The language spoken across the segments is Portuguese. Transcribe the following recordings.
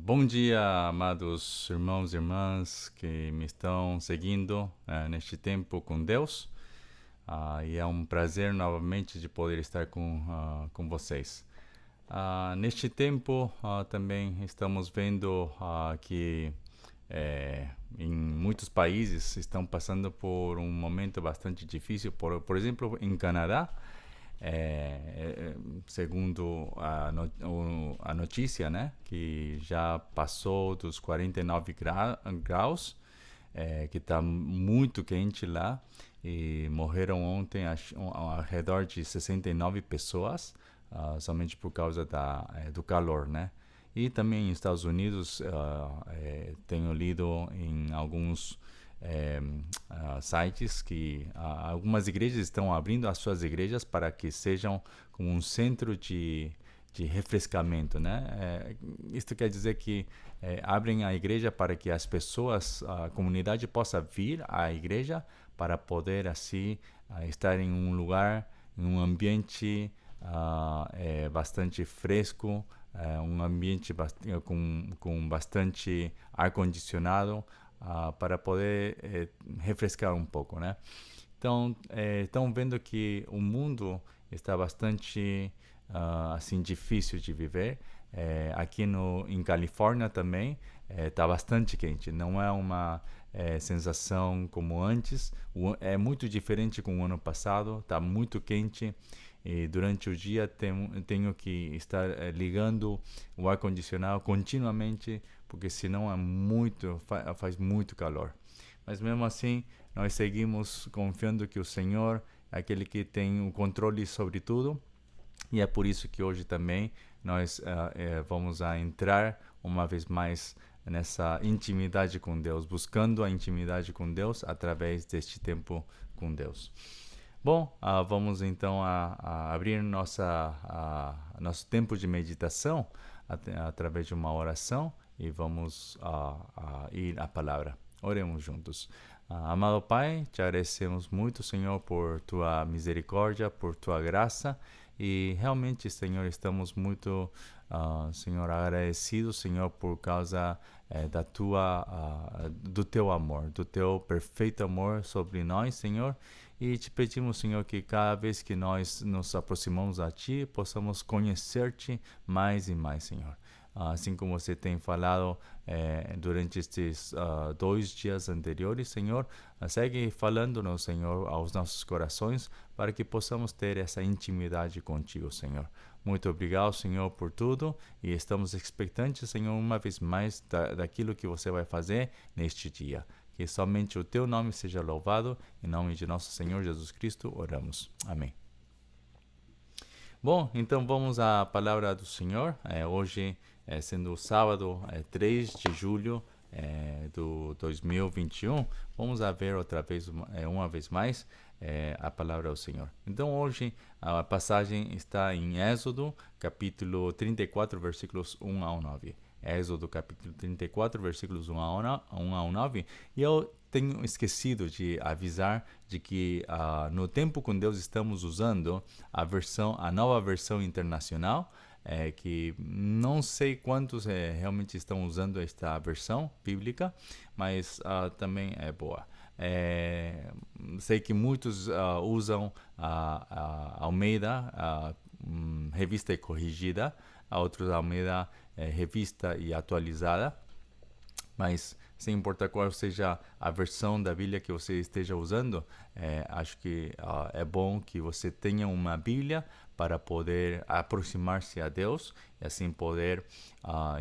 Bom dia, amados irmãos e irmãs que me estão seguindo neste tempo com Deus. E é um prazer novamente de poder estar com vocês. Neste tempo também estamos vendo que em muitos países estão passando por um momento bastante difícil. Por exemplo, em Canadá, segundo a notícia, né, que já passou dos 49 graus, que está muito quente lá, e morreram ontem ao redor de 69 pessoas, somente por causa do calor, né? E também nos Estados Unidos, tenho lido em alguns sites que algumas igrejas estão abrindo as suas igrejas para que sejam como um centro de refrescamento, né? Isto quer dizer que abrem a igreja para que as pessoas, a comunidade possa vir à igreja para poder assim estar em um lugar, em um ambiente bastante fresco, um ambiente com bastante ar-condicionado, para poder refrescar um pouco, né? Então, estão vendo que o mundo está bastante assim difícil de viver. Aqui em Califórnia também está bastante quente. Não é uma sensação como antes. É muito diferente com o ano passado. Está muito quente. E durante o dia tenho que estar ligando o ar-condicionado continuamente, porque senão faz muito calor. Mas mesmo assim, nós seguimos confiando que o Senhor é aquele que tem o controle sobre tudo, e é por isso que hoje também nós vamos entrar uma vez mais nessa intimidade com Deus, buscando a intimidade com Deus através deste tempo com Deus. Bom, vamos então a abrir nosso tempo de meditação através de uma oração, e vamos ir à palavra. Oremos juntos. Amado Pai, te agradecemos muito, Senhor, por tua misericórdia, por tua graça, e realmente, Senhor, estamos muito, Senhor, agradecidos, Senhor, por causa do teu amor, do teu perfeito amor sobre nós, Senhor. E te pedimos, Senhor, que cada vez que nós nos aproximamos a Ti, possamos conhecer-te mais e mais, Senhor. Assim como você tem falado durante estes 2 dias anteriores, Senhor, segue falando-nos, Senhor, aos nossos corações, para que possamos ter essa intimidade contigo, Senhor. Muito obrigado, Senhor, por tudo, e estamos expectantes, Senhor, uma vez mais daquilo que você vai fazer neste dia. Que somente o teu nome seja louvado. Em nome de nosso Senhor Jesus Cristo, oramos. Amém. Bom, então vamos à palavra do Senhor. Hoje, sendo o sábado 3 de julho do 2021, vamos a ver outra vez, uma vez mais, a palavra do Senhor. Então hoje a passagem está em Êxodo, capítulo 34, versículos 1 ao 9. Êxodo capítulo 34, versículos 1 ao 9. E eu tenho esquecido de avisar de que no Tempo com Deus estamos usando a nova versão internacional, que não sei quantos realmente estão usando esta versão bíblica, mas também é boa. Sei que muitos usam a Almeida, revista e corrigida, a outros Almeida revista e atualizada, mas sem importar qual seja a versão da Bíblia que você esteja usando, acho que é bom que você tenha uma Bíblia para poder aproximar-se a Deus e assim poder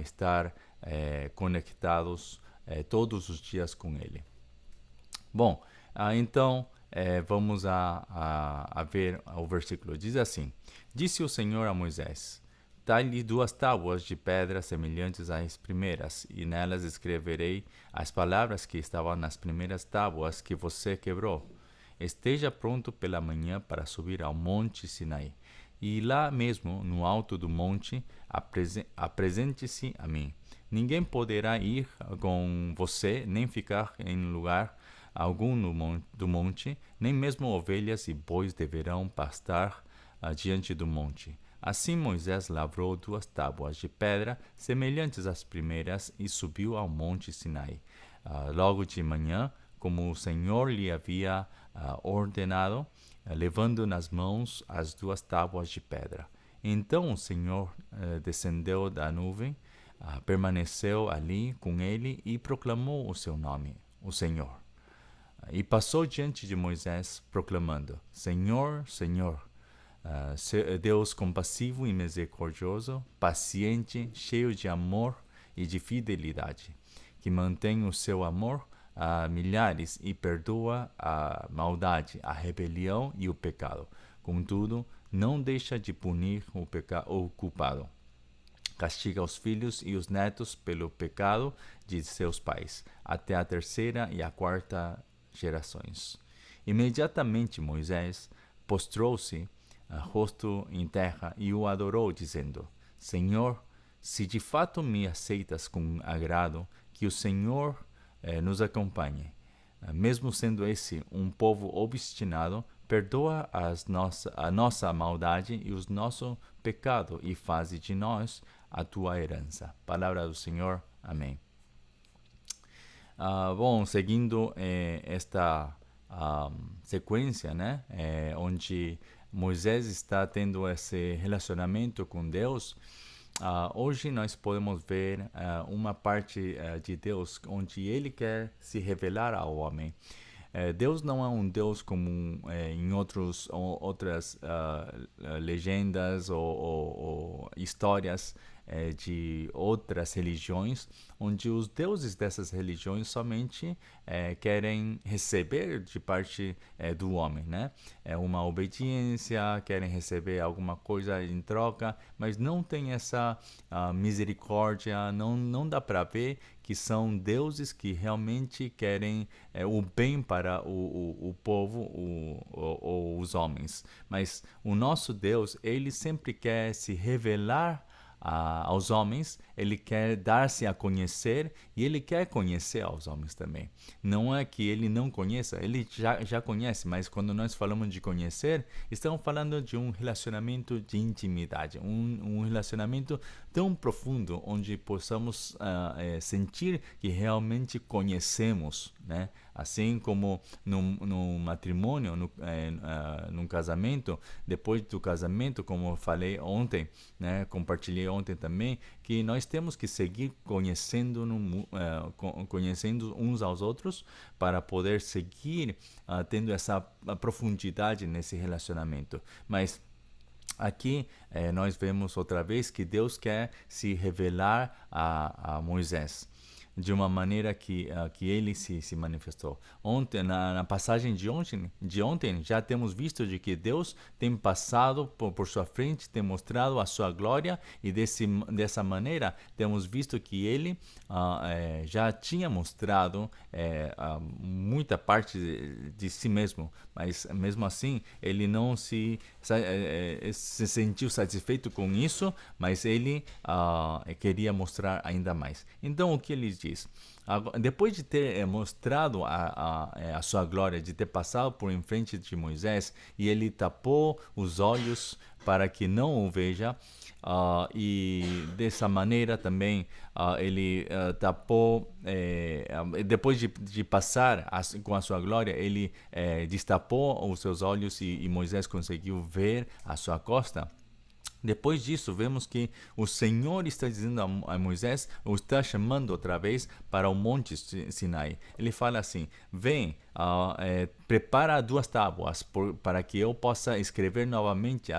estar conectados todos os dias com Ele. Bom, então vamos a ver o versículo. Diz assim: Disse o Senhor a Moisés: Dá-lhe 2 tábuas de pedra semelhantes às primeiras, e nelas escreverei as palavras que estavam nas primeiras tábuas que você quebrou. Esteja pronto pela manhã para subir ao monte Sinai, e lá mesmo, no alto do monte, apresente-se a mim. Ninguém poderá ir com você, nem ficar em lugar algum do monte, nem mesmo ovelhas e bois deverão pastar diante do monte. Assim Moisés lavrou 2 tábuas de pedra, semelhantes às primeiras, e subiu ao monte Sinai. Logo de manhã, como o Senhor lhe havia ordenado, levando nas mãos as 2 tábuas de pedra. Então o Senhor descendeu da nuvem, permaneceu ali com ele e proclamou o seu nome, o Senhor. E passou diante de Moisés, proclamando: Senhor, Senhor, Deus compassivo e misericordioso, paciente, cheio de amor e de fidelidade, que mantém o seu amor a milhares e perdoa a maldade, a rebelião e o pecado. Contudo, não deixa de punir o culpado. Castiga os filhos e os netos pelo pecado de seus pais, até a 3ª e a 4ª gerações. Imediatamente Moisés prostrou-se, rosto em terra, e o adorou, dizendo: Senhor, se de fato me aceitas com agrado, que o Senhor nos acompanhe. Mesmo sendo esse um povo obstinado, perdoa a nossa maldade e o nosso pecado, e faze de nós a tua herança. Palavra do Senhor. Amém. Bom, seguindo esta sequência, né, onde Moisés está tendo esse relacionamento com Deus, hoje nós podemos ver uma parte de Deus onde ele quer se revelar ao homem. Deus não é um Deus como em outras legendas ou histórias de outras religiões, onde os deuses dessas religiões somente querem receber de parte do homem, né? É uma obediência, querem receber alguma coisa em troca, mas não tem essa misericórdia, não dá para ver que são deuses que realmente querem o bem para o povo ou os homens. Mas o nosso Deus, ele sempre quer se revelar aos homens, ele quer dar-se a conhecer e ele quer conhecer aos homens também. Não é que ele não conheça, ele já conhece, mas quando nós falamos de conhecer, estamos falando de um relacionamento de intimidade, um relacionamento tão profundo onde possamos sentir que realmente conhecemos, né? Assim como no matrimônio, num casamento, depois do casamento, como eu falei ontem, né, compartilhei ontem também, que nós temos que seguir conhecendo uns aos outros para poder seguir tendo essa profundidade nesse relacionamento. Mas aqui nós vemos outra vez que Deus quer se revelar a Moisés de uma maneira que ele se manifestou. Ontem, na passagem de ontem, já temos visto de que Deus tem passado por sua frente, tem mostrado a sua glória, e dessa maneira temos visto que ele já tinha mostrado muita parte de si mesmo, mas mesmo assim ele não se sentiu satisfeito com isso, mas ele queria mostrar ainda mais. Então o que ele diz? Depois de ter mostrado a sua glória, de ter passado por em frente de Moisés, e ele tapou os olhos para que não o veja, e dessa maneira também ele tapou, depois de passar com a sua glória, ele destapou os seus olhos e Moisés conseguiu ver a sua costa. Depois disso, vemos que o Senhor está dizendo a Moisés, o está chamando outra vez para o monte Sinai. Ele fala assim: vem, prepara 2 tábuas para que eu possa escrever novamente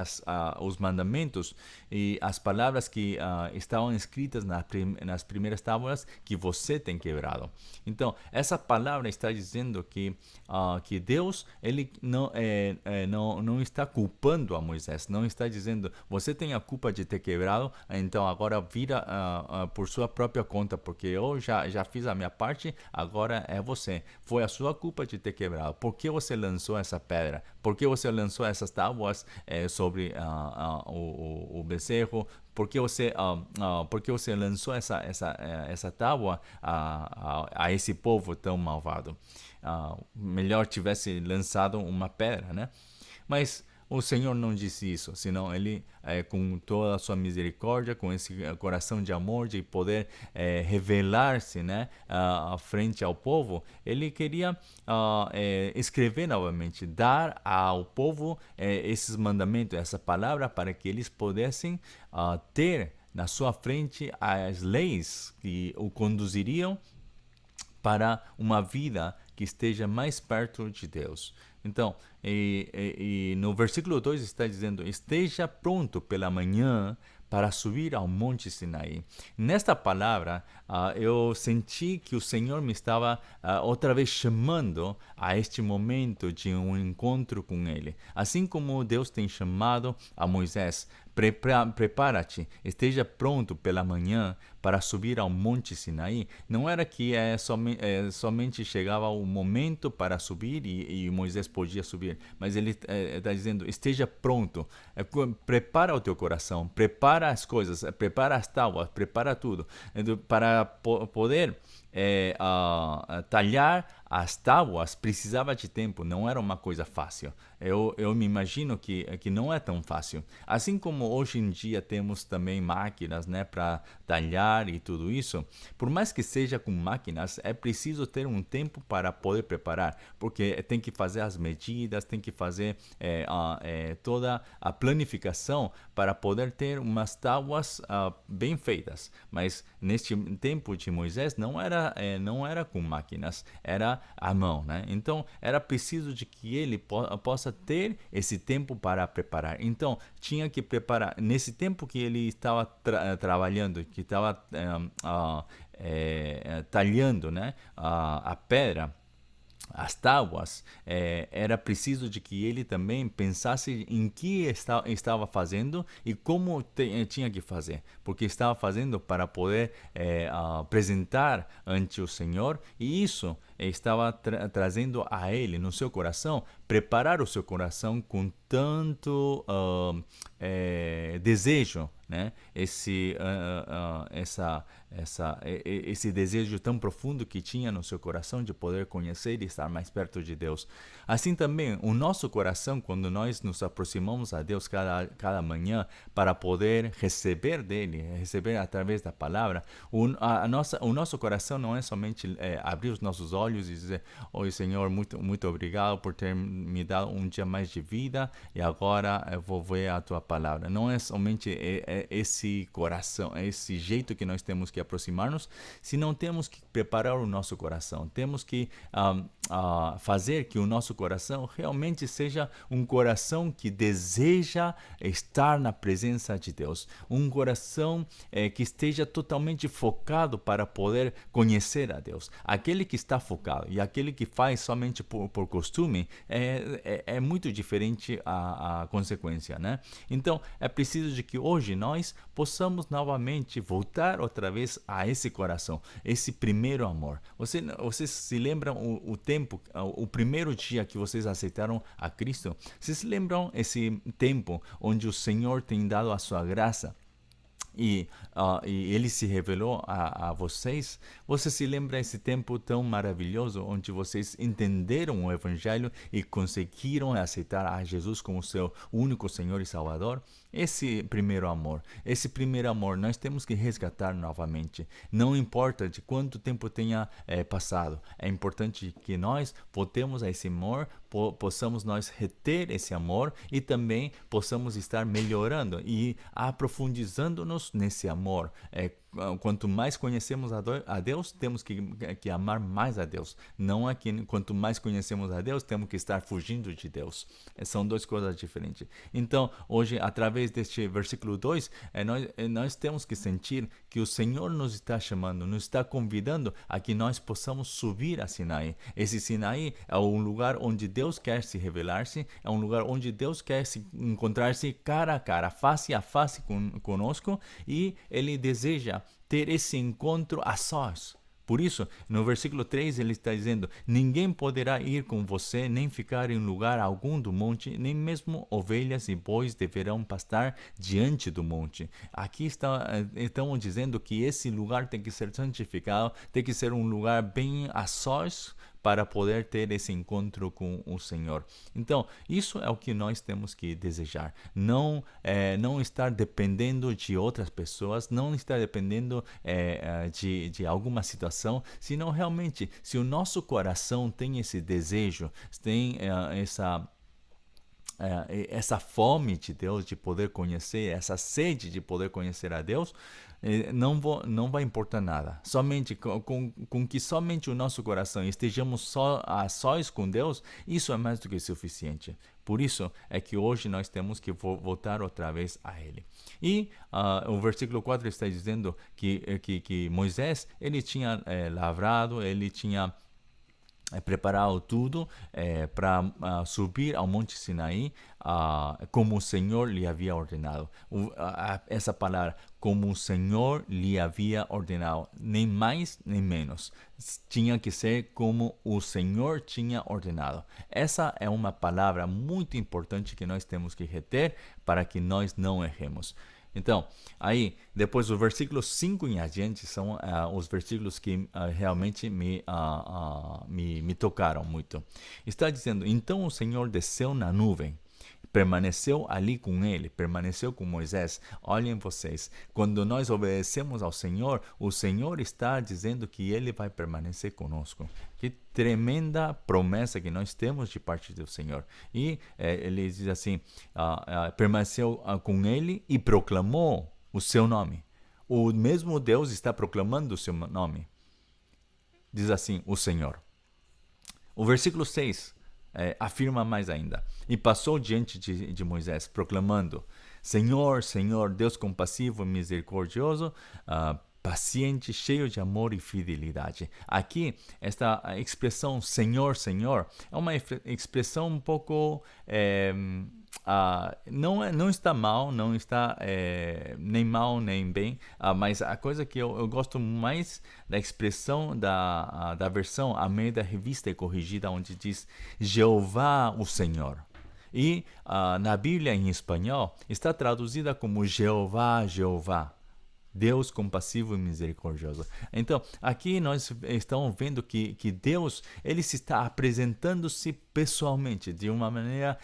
os mandamentos e as palavras que estavam escritas nas primeiras tábuas que você tem quebrado. Então, essa palavra está dizendo que Deus ele não está culpando a Moisés, não está dizendo você tem a culpa de ter quebrado, então agora vira por sua própria conta, porque eu já fiz a minha parte, agora é você. Foi a sua culpa de ter quebrado. Por que você lançou essa pedra? Por que você lançou essas tábuas sobre o bezerro? Por que você lançou essa tábua a esse povo tão malvado? Melhor tivesse lançado uma pedra, né? Mas o Senhor não disse isso, senão ele, com toda a sua misericórdia, com esse coração de amor, de poder revelar-se, né, frente ao povo, ele queria escrever novamente, dar ao povo esses mandamentos, essa palavra, para que eles pudessem ter na sua frente as leis que o conduziriam para uma vida que esteja mais perto de Deus. Então, e no versículo 2 está dizendo: esteja pronto pela manhã para subir ao Monte Sinaí. Nesta palavra, eu senti que o Senhor me estava outra vez chamando a este momento de um encontro com Ele. Assim como Deus tem chamado a Moisés: prepara-te, esteja pronto pela manhã para subir ao Monte Sinaí. Não era que somente chegava o momento para subir e Moisés podia subir, mas ele está dizendo: esteja pronto, prepara o teu coração, prepara as coisas, prepara as tábuas, prepara tudo, para poder talhar as tábuas. Precisava de tempo, não era uma coisa fácil. Eu me imagino que não é tão fácil. Assim como hoje em dia temos também máquinas, né, para talhar e tudo isso, por mais que seja com máquinas, é preciso ter um tempo para poder preparar, porque tem que fazer as medidas, tem que fazer toda a planificação para poder ter umas tábuas bem feitas. Mas neste tempo de Moisés não era com máquinas, era à mão, né? Então era preciso de que ele possa ter esse tempo para preparar. Então tinha que preparar nesse tempo que ele estava trabalhando, que estava talhando, né, a pedra, as tábuas. Era preciso de que ele também pensasse em que estava fazendo e como tinha que fazer, porque estava fazendo para poder apresentar ante o Senhor, e isso estava trazendo a ele, no seu coração, preparar o seu coração com tanto desejo, né? Esse desejo tão profundo que tinha no seu coração de poder conhecer e estar mais perto de Deus. Assim também, o nosso coração, quando nós nos aproximamos a Deus cada manhã para poder receber dele, receber através da palavra, o nosso coração não é somente abrir os nossos olhos e dizer: oi, Senhor, muito obrigado por ter me dado um dia mais de vida e agora eu vou ver a tua palavra. Não é somente esse coração, esse jeito que nós temos que aproximar-nos, senão temos que preparar o nosso coração, temos que fazer que o nosso coração realmente seja um coração que deseja estar na presença de Deus, um coração que esteja totalmente focado para poder conhecer a Deus. Aquele que está focado e aquele que faz somente por costume é muito diferente a consequência, né? Então é preciso de que hoje nós possamos novamente voltar outra vez a esse coração, esse primeiro amor. Vocês se lembram o tempo, o primeiro dia que vocês aceitaram a Cristo? Vocês se lembram esse tempo onde o Senhor tem dado a sua graça e ele se revelou a vocês? Você se lembra esse tempo tão maravilhoso onde vocês entenderam o Evangelho e conseguiram aceitar a Jesus como seu único Senhor e Salvador? Esse primeiro amor nós temos que resgatar novamente. Não importa de quanto tempo tenha passado, é importante que nós voltemos a esse amor, possamos nós reter esse amor e também possamos estar melhorando e aprofundizando-nos nesse amor. Quanto mais conhecemos a Deus, temos que amar mais a Deus. Não é que quanto mais conhecemos a Deus, temos que estar fugindo de Deus. São duas coisas diferentes. Então, hoje, através deste versículo 2, nós temos que sentir que o Senhor nos está chamando, nos está convidando a que nós possamos subir a Sinaí. Esse Sinaí é um lugar onde Deus quer se revelar-se, é um lugar onde Deus quer se encontrar-se cara a cara, face a face conosco, e Ele deseja ter esse encontro a sós. Por isso, no versículo 3 ele está dizendo: ninguém poderá ir com você, nem ficar em lugar algum do monte, nem mesmo ovelhas e bois deverão pastar diante do monte. Aqui estão dizendo que esse lugar tem que ser santificado, tem que ser um lugar bem a sós para poder ter esse encontro com o Senhor. Então, isso é o que nós temos que desejar. Não estar dependendo de outras pessoas, não estar dependendo de alguma situação, senão realmente, se o nosso coração tem esse desejo, tem essa fome de Deus, de poder conhecer, essa sede de poder conhecer a Deus, não vai importar nada. Somente com que somente o nosso coração estejamos a sós com Deus, isso é mais do que suficiente. Por isso é que hoje nós temos que voltar outra vez a Ele. E o versículo 4 está dizendo que Moisés, ele tinha lavrado, ele tinha preparado tudo para subir ao Monte Sinaí, como o Senhor lhe havia ordenado. Essa palavra, como o Senhor lhe havia ordenado, nem mais nem menos. Tinha que ser como o Senhor tinha ordenado. Essa é uma palavra muito importante que nós temos que reter para que nós não erremos. Então, aí, depois o versículo 5 em adiante são os versículos que realmente me tocaram muito. Está dizendo, então o Senhor desceu na nuvem, permaneceu ali com ele, permaneceu com Moisés. Olhem vocês, quando nós obedecemos ao Senhor, o Senhor está dizendo que ele vai permanecer conosco. Que tremenda promessa que nós temos de parte do Senhor. E ele diz assim, permaneceu com ele e proclamou o seu nome. O mesmo Deus está proclamando o seu nome. Diz assim, o Senhor. O versículo 6 afirma mais ainda. E passou diante de Moisés, proclamando, Senhor, Senhor, Deus compassivo e misericordioso, paciente, cheio de amor e fidelidade. Aqui, esta expressão Senhor, Senhor, é uma expressão um pouco... não está mal, não está nem mal nem bem, mas a coisa que eu gosto mais da expressão da versão Almeida Revista e Corrigida, onde diz Jeová o Senhor. E na Bíblia em espanhol está traduzida como Jeová, Jeová. Deus compassivo e misericordioso. Então, aqui nós estamos vendo que Deus, ele se está apresentando-se pessoalmente, de uma maneira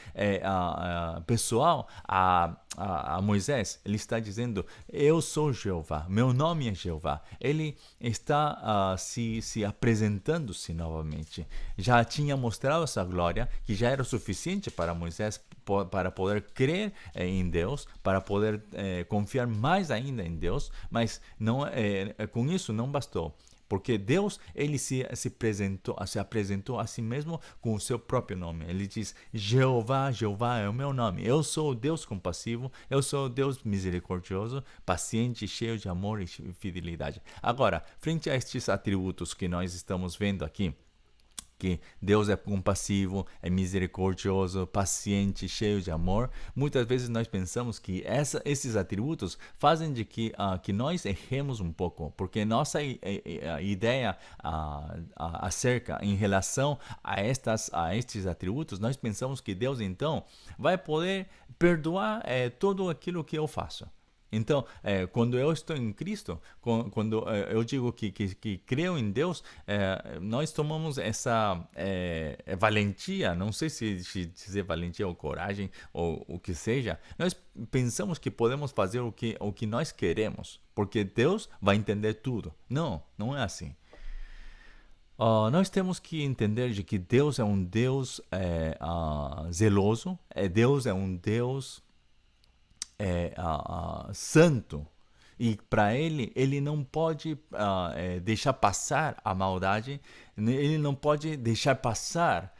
pessoal a Moisés. Ele está dizendo, eu sou Jeová, meu nome é Jeová. Ele está se apresentando-se novamente. Já tinha mostrado essa glória, que já era o suficiente para Moisés para poder crer em Deus, para poder confiar mais ainda em Deus, mas com isso não bastou. Porque Deus, ele se apresentou a si mesmo com o seu próprio nome. Ele diz, Jeová, Jeová é o meu nome. Eu sou o Deus compassivo, eu sou o Deus misericordioso, paciente, cheio de amor e fidelidade. Agora, frente a estes atributos que nós estamos vendo aqui, que Deus é compassivo, é misericordioso, paciente, cheio de amor. Muitas vezes nós pensamos que esses atributos fazem de que nós erremos um pouco, porque nossa ideia acerca, em relação a estes atributos, nós pensamos que Deus então vai poder perdoar tudo aquilo que eu faço. Então, quando eu estou em Cristo, quando eu digo que creio em Deus, nós tomamos essa valentia, não sei se dizer valentia ou coragem ou o que seja, nós pensamos que podemos fazer o que nós queremos, porque Deus vai entender tudo. Não é assim. Nós temos que entender de que Deus é um Deus zeloso, Deus é um Deus santo, e para ele não pode deixar passar a maldade, ele não pode deixar passar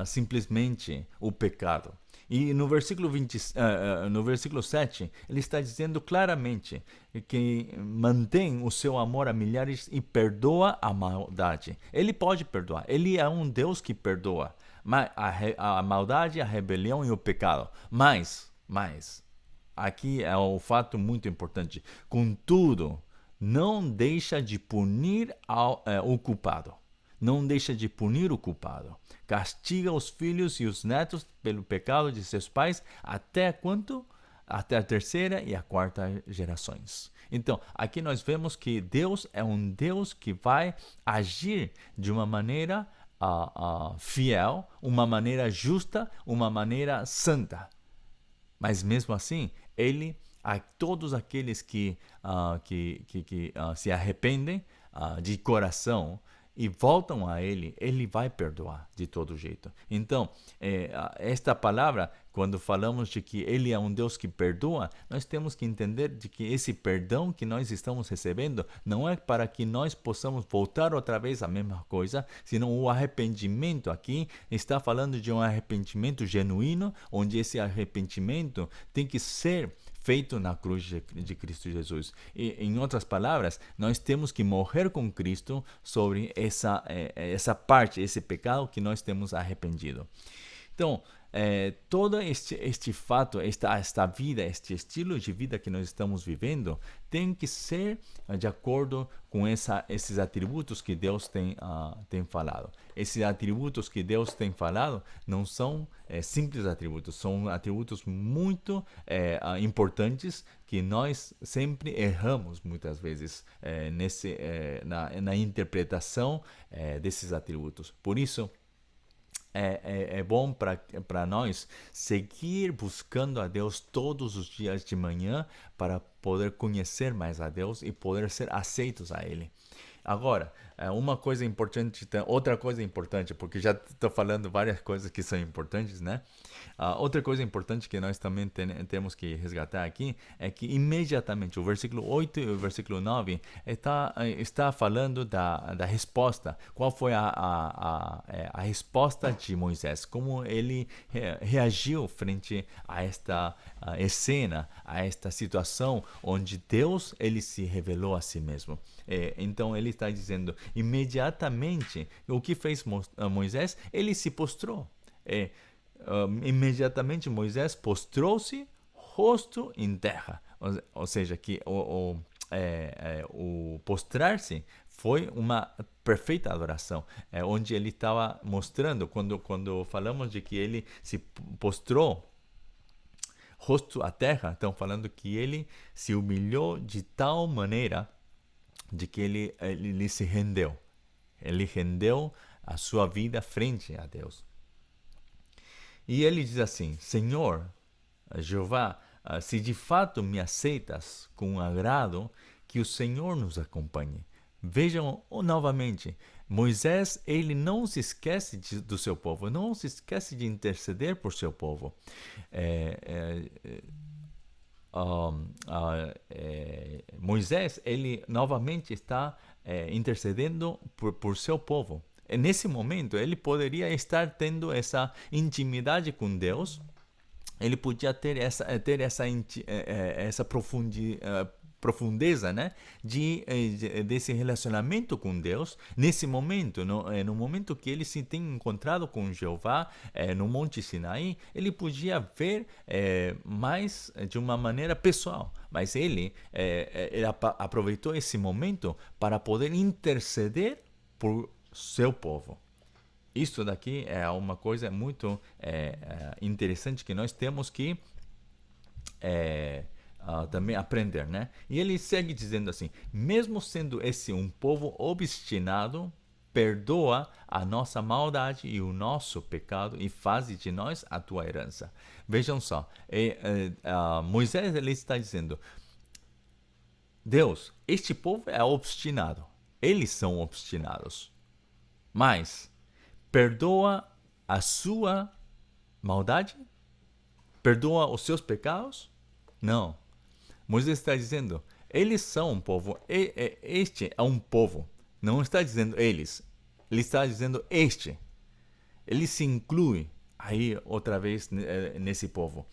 simplesmente o pecado. E no versículo 7, ele está dizendo claramente que mantém o seu amor a milhares e perdoa a maldade. Ele pode perdoar, ele é um Deus que perdoa a maldade, a rebelião e o pecado. Mas aqui é um fato muito importante. Contudo, não deixa de punir o culpado. Não deixa de punir o culpado. Castiga os filhos e os netos pelo pecado de seus pais até quanto? Até a terceira e a quarta gerações. Então, aqui nós vemos que Deus é um Deus que vai agir de uma maneira fiel, uma maneira justa, uma maneira santa. Mas mesmo assim, ele, a todos aqueles que se arrependem de coração e voltam a ele vai perdoar de todo jeito. Então, esta palavra, quando falamos de que ele é um Deus que perdoa, nós temos que entender de que esse perdão que nós estamos recebendo não é para que nós possamos voltar outra vez à mesma coisa, senão o arrependimento aqui está falando de um arrependimento genuíno, onde esse arrependimento tem que ser feito na cruz de Cristo Jesus. E, em outras palavras, nós temos que morrer com Cristo sobre essa parte, esse pecado que nós temos arrependido. Então, todo este fato, esta vida, este estilo de vida que nós estamos vivendo, tem que ser de acordo com esses atributos que Deus tem falado. Esses atributos que Deus tem falado não são simples atributos, são atributos muito importantes que nós sempre erramos muitas vezes na interpretação desses atributos. Por isso, é bom para nós seguir buscando a Deus todos os dias de manhã para poder conhecer mais a Deus e poder ser aceitos a Ele. Agora, uma coisa importante, outra coisa importante, porque já estou falando várias coisas que são importantes, né? Outra coisa importante que nós também temos que resgatar aqui é que imediatamente o versículo 8 e o versículo 9 está falando da resposta. Qual foi a resposta de Moisés? Como ele reagiu frente a esta cena, a esta situação onde Deus ele se revelou a si mesmo. Então ele está dizendo, imediatamente, o que fez Moisés? Ele se postrou. Imediatamente Moisés postrou-se, rosto em terra. Ou seja, que o postrar-se foi uma perfeita adoração, onde ele estava mostrando, quando falamos de que ele se postrou, rosto à terra, estão falando que ele se humilhou de tal maneira de que ele se rendeu. Ele rendeu a sua vida frente a Deus. E ele diz assim, Senhor, Jeová, se de fato me aceitas com agrado, que o Senhor nos acompanhe. Vejam novamente, Moisés, ele não se esquece do seu povo, não se esquece de interceder por seu povo. Moisés, ele novamente está intercedendo por seu povo. E nesse momento, ele poderia estar tendo essa intimidade com Deus, ele podia ter essa profundeza, né, desse relacionamento com Deus. Nesse momento, no momento que ele se tem encontrado com Jeová no Monte Sinai, ele podia ver mais de uma maneira pessoal, mas ele aproveitou esse momento para poder interceder por seu povo. Isso daqui é uma coisa muito interessante que nós temos que também aprender, né? E ele segue dizendo assim, mesmo sendo esse um povo obstinado, perdoa a nossa maldade e o nosso pecado e faze de nós a tua herança. Vejam só, Moisés ele está dizendo, Deus, este povo é obstinado, eles são obstinados, mas perdoa a sua maldade? Perdoa os seus pecados? Não. Moisés está dizendo, eles são um povo, este é um povo. Não está dizendo eles, ele está dizendo este. Ele se inclui aí outra vez nesse povo.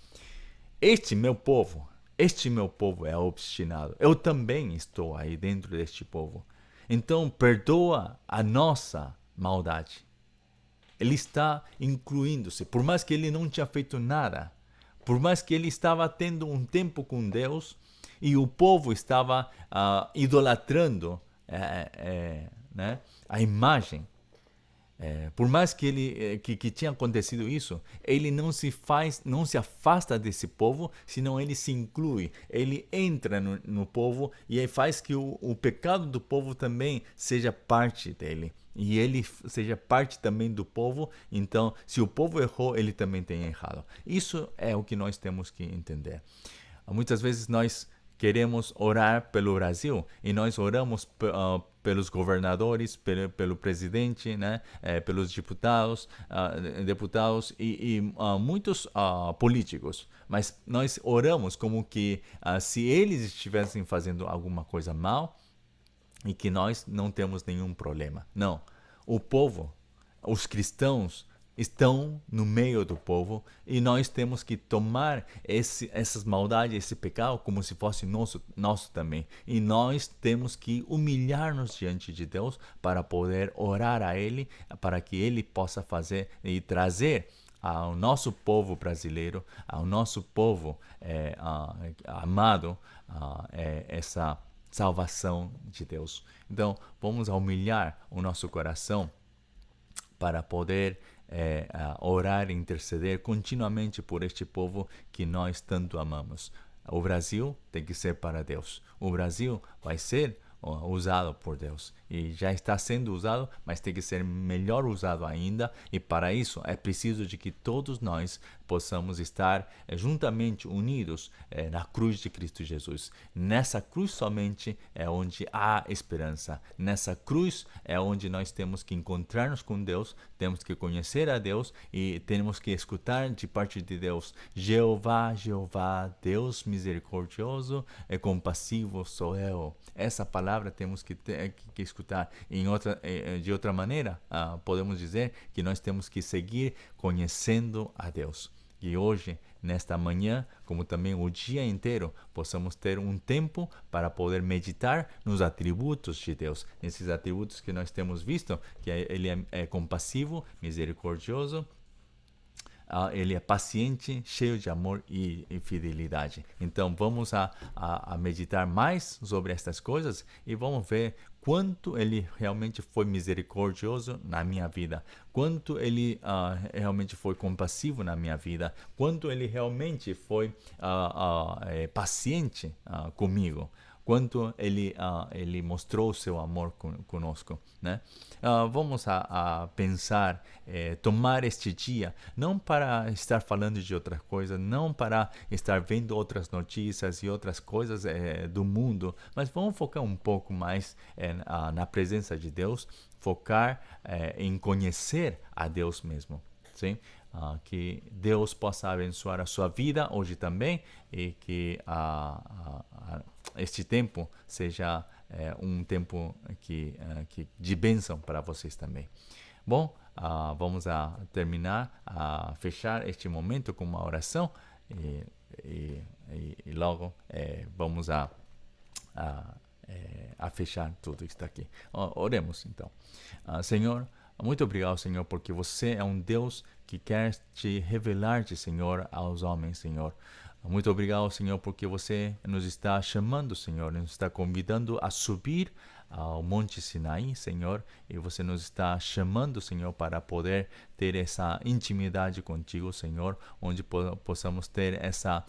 Este meu povo é obstinado. Eu também estou aí dentro deste povo. Então perdoa a nossa maldade. Ele está incluindo-se, por mais que ele não tinha feito nada, por mais que ele estava tendo um tempo com Deus e o povo estava idolatrando né, a imagem, Por mais que que tinha acontecido isso, ele não se afasta desse povo, senão ele se inclui, ele entra no povo e aí faz que o pecado do povo também seja parte dele. E ele seja parte também do povo, então se o povo errou, ele também tem errado. Isso é o que nós temos que entender. Muitas vezes nós queremos orar pelo Brasil e nós oramos pelos governadores, pelo presidente, né, pelos deputados e muitos políticos. Mas nós oramos como que se eles estivessem fazendo alguma coisa mal e que nós não temos nenhum problema. Não. O povo, os cristãos, estão no meio do povo e nós temos que tomar essas maldades, esse pecado, como se fosse nosso também. E nós temos que humilhar-nos diante de Deus para poder orar a Ele, para que Ele possa fazer e trazer ao nosso povo brasileiro, ao nosso povo amado, essa salvação de Deus. Então, vamos humilhar o nosso coração para poder orar e interceder continuamente por este povo que nós tanto amamos. O Brasil tem que ser para Deus. O Brasil vai ser usado por Deus e já está sendo usado, mas tem que ser melhor usado ainda, e para isso é preciso de que todos nós possamos estar juntamente unidos na cruz de Cristo Jesus. Nessa cruz somente é onde há esperança. Nessa cruz é onde nós temos que encontrar-nos com Deus, temos que conhecer a Deus e temos que escutar de parte de Deus: Jeová, Jeová, Deus misericordioso e compassivo sou eu. Essa palavra temos que escutar. De outra maneira, podemos dizer que nós temos que seguir conhecendo a Deus. E hoje, nesta manhã, como também o dia inteiro, possamos ter um tempo para poder meditar nos atributos de Deus. Nesses atributos que nós temos visto, que Ele é compassivo, misericordioso, Ele é paciente, cheio de amor e fidelidade. Então vamos a meditar mais sobre estas coisas e vamos ver quanto Ele realmente foi misericordioso na minha vida, quanto Ele realmente foi compassivo na minha vida, quanto Ele realmente foi paciente comigo, quanto ele mostrou o seu amor conosco, né? Vamos a pensar, tomar este dia, não para estar falando de outra coisa, não para estar vendo outras notícias e outras coisas do mundo, mas vamos focar um pouco mais na presença de Deus, focar em conhecer a Deus mesmo, sim? Que Deus possa abençoar a sua vida hoje também e que este tempo seja um tempo que de bênção para vocês também. Bom, vamos a terminar, a fechar este momento com uma oração e logo vamos a fechar tudo isso aqui. Oremos então. Senhor, muito obrigado, Senhor, porque você é um Deus que quer te revelar-te, Senhor, aos homens, Senhor. Muito obrigado, Senhor, porque você nos está chamando, Senhor, nos está convidando a subir ao Monte Sinaí, Senhor, e você nos está chamando, Senhor, para poder ter essa intimidade contigo, Senhor, onde possamos ter essa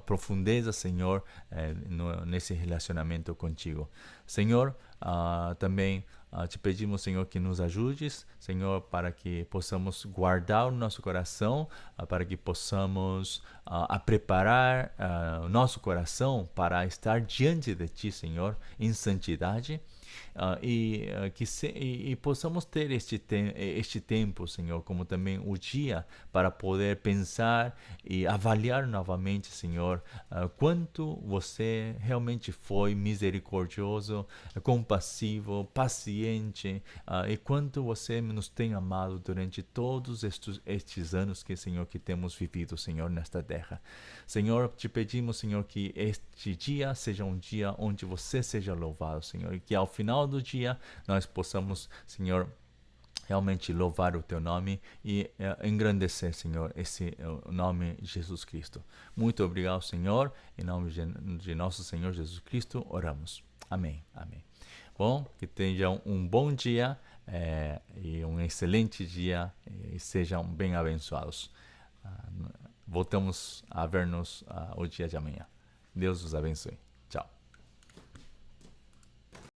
profundeza, Senhor, nesse relacionamento contigo. Senhor, também te pedimos, Senhor, que nos ajudes, Senhor, para que possamos guardar o nosso coração, para que possamos preparar o nosso coração para estar diante de Ti, Senhor, em santidade. E possamos ter este tempo, Senhor, como também o dia para poder pensar e avaliar novamente, Senhor, quanto você realmente foi misericordioso, compassivo, paciente, e quanto você nos tem amado durante todos estes anos Senhor, que temos vivido, Senhor, nesta terra. Senhor, te pedimos, Senhor, que este dia seja um dia onde você seja louvado, Senhor, e que ao final do dia nós possamos, Senhor, realmente louvar o teu nome e engrandecer, Senhor, esse nome Jesus Cristo. Muito obrigado, Senhor. Em nome de nosso Senhor Jesus Cristo, oramos. Amém. Amém. Bom, que tenham um bom dia e um excelente dia e sejam bem abençoados. Voltamos a ver-nos o dia de amanhã. Deus os abençoe.